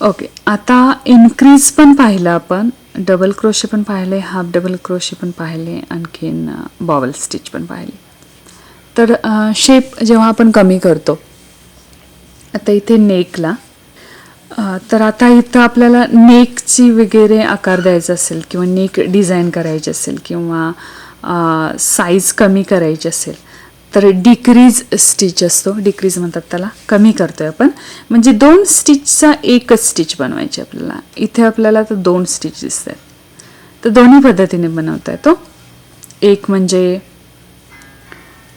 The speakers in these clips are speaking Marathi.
ओके, आता इन्क्रीज पण पाहिलं आपण, डबल क्रोशे पण पाहिले, हाफ डबल क्रोशे पण पाहिले, आणखीन बॉबल स्टिच पण पाहिले. तर शेप जेव्हा आपण कमी करतो, आता इथे नेकला, तर आता इथं आपल्याला नेकची वगैरे आकार द्यायचा असेल किंवा नेक डिझाईन करायची असेल किंवा साईज कमी करायची असेल तर डिक्रीज स्टिच असतो, डिक्रीज म्हणतात त्याला, कमी करतोय आपण. म्हणजे 2 स्टिचचा एकच स्टिच बनवायची आपल्याला. इथे आपल्याला तर 2 स्टिच दिसत आहेत, तर दोन्ही पद्धतीने बनवता येतो. एक म्हणजे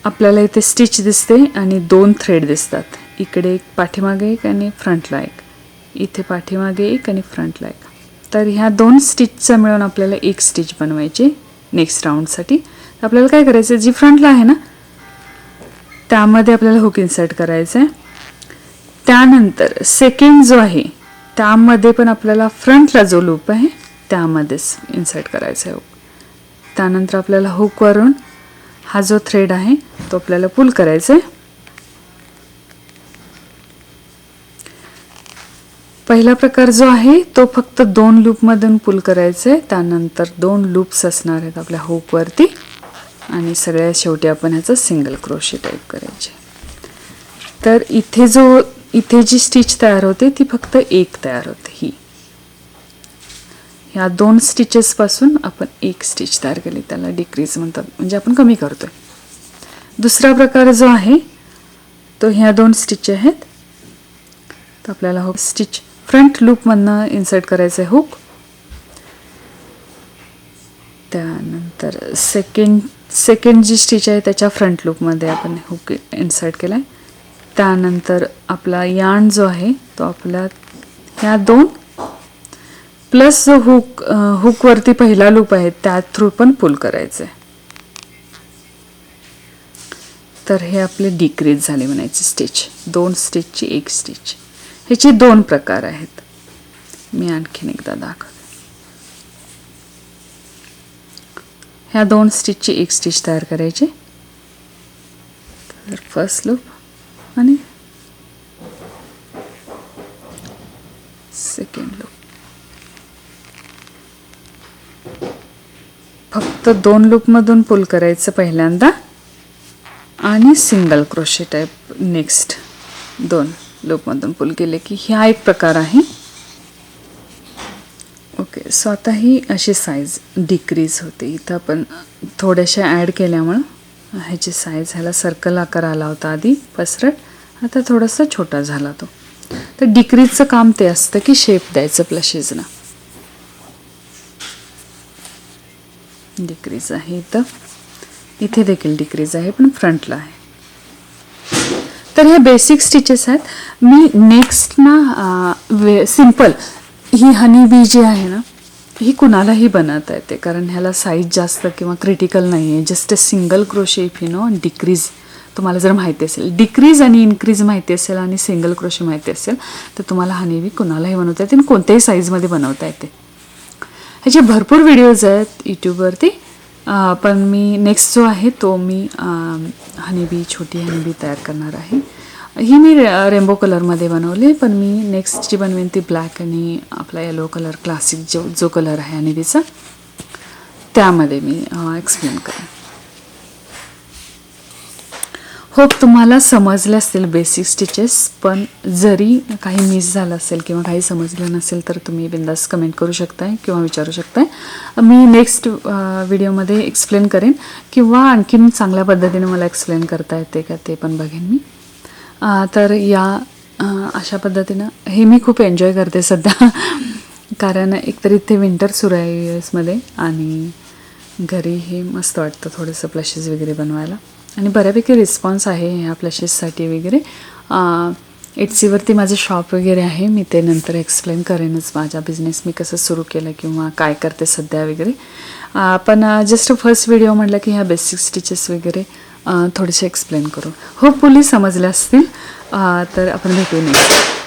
आपल्याला इथे स्टिच दिसते आणि 2 थ्रेड दिसतात, इकडे एक पाठीमागे एक आणि फ्रंटला एक, इथे पाठीमागे एक आणि फ्रंटला एक. तर ह्या 2 स्टिचचा मिळून आपल्याला एक स्टिच बनवायची नेक्स्ट राऊंडसाठी. आपल्याला काय करायचं, जी फ्रंटला आहे ना त्यामध्ये आपल्याला हुक इन्सर्ट करायचं आहे. त्यानंतर सेकंड जो आहे त्यामध्ये पण आपल्याला फ्रंटला जो लूप आहे त्यामध्येच इन्सर्ट करायचा आहे हुक. त्यानंतर आपल्याला हुकवरून हा जो थ्रेड आहे तो आपल्याला पुल करायचा आहे. पहिला प्रकार जो आहे तो फक्त 2 लूपमधून पुल करायचा आहे. त्यानंतर 2 लूप्स असणार आहेत आपल्या हुकवरती आणि सगळ्यात शेवटी आपण ह्याचं सिंगल क्रोशे टाईप करायचे. तर इथे जी स्टिच तयार होते ती फक्त एक तयार होते. ही ह्या 2 स्टिचेस पासून आपण एक स्टिच तयार केली, त्याला डिक्रीज म्हणतात, म्हणजे आपण कमी करतोय. दुसरा प्रकार जो आहे तो ह्या 2 स्टिच आहेत, तर आपल्याला हुक स्टिच फ्रंट लूपमधनं इन्सर्ट करायचं आहे हुक. त्यानंतर सेकंड जी स्टिच आहे त्याच्या फ्रंट लूपमध्ये आपण हुक इन्सर्ट केला आहे. त्यानंतर आपला यार्न जो आहे तो आपला ह्या 2 प्लस जो हुकवरती पहिला लूप आहे त्या थ्रू पण पुल करायचं आहे. तर हे आपले डिक्रीज झाले म्हणायचे स्टिच, 2 स्टिचची एक स्टिच. ह्याचे 2 प्रकार आहेत. मी आणखीन एकदा दाखवते. ह्या 2 स्टिचची एक स्टिच तयार करायची. तर फर्स्ट लूप आणि सेकंड लूप. फक्त 2 लूपमधून पुल करायचं पहिल्यांदा आणि सिंगल क्रोशे टाईप नेक्स्ट 2 लूपमधून पुल केले की हा एक प्रकार आहे. ओके, सो आता ही अशी साईज डिक्रीज होते. इथं आपण थोड्याशा ॲड केल्यामुळं ह्याची साईज, ह्याला सर्कल आकार आला होता आधी पसरट, आता थोडासा छोटा झाला तो. तर डिक्रीजचं काम ते असतं की शेप द्यायचं प्लशेसना. डिक्रीज आहे इथं, इथे देखील डिक्रीज आहे पण फ्रंटला आहे. तर हे बेसिक स्टिचेस आहेत. मी नेक्स्ट ना सिंपल ही हनी बी जी आहे ना ही कुणालाही बनवता येते, कारण ह्याला साईज जास्त किंवा क्रिटिकल नाही आहे. Just a single crochet if you know decrease तुम्हाला जर माहिती असेल, डिक्रीज आणि इन्क्रीज माहिती असेल आणि सिंगल क्रोशे माहिती असेल तर तुम्हाला हनी बी कुणालाही बनवता येते आणि कोणत्याही साईजमध्ये बनवता येते. ह्याचे भरपूर व्हिडिओज आहेत यूट्यूबवरती, पण मी नेक्स्ट जो आहे तो मी हनीबी, छोटी हनीबी तयार करणार आहे. ही मी रेनबो कलरमध्ये बनवली, पण मी नेक्स्ट जी बनवेन ती ब्लॅक आणि आपला येलो कलर, क्लासिक जो कलर आहे हनीबीचा, त्यामध्ये मी एक्सप्लेन करेन. होप तुम्हाला समजले असतील बेसिक स्टिचेस. पण जरी काही मिस झालं असेल किंवा काही समजलं नसेल तर तुम्ही बिंदास कमेंट करू शकताय किंवा विचारू शकताय. मी नेक्स्ट व्हिडिओमध्ये एक्सप्लेन करेन किंवा आणखीन चांगल्या पद्धतीने मला एक्सप्लेन करता येते का ते पण बघेन मी. तर या अशा पद्धतीनं हे मी खूप एन्जॉय करते सध्या, कारण एकतर इथे विंटर सुरू आहे US आणि घरी हे मस्त वाटतं थोडंसं प्लशेस वगैरे बनवायला आणि बऱ्यापैकी रिस्पॉन्स आहे ह्या प्लशेससाठी वगैरे. Etsyवरती माझं शॉप वगैरे आहे, मी ते नंतर एक्सप्लेन करेनच माझा बिझनेस मी कसं सुरू केलं किंवा काय करते सध्या वगैरे. पण जस्ट फर्स्ट व्हिडिओ म्हटलं की ह्या बेसिक स्टिचेस वगैरे थोडेसे एक्सप्लेन करू. होपफुली समजले असतील. तर आपण भेटू नेक्स्ट.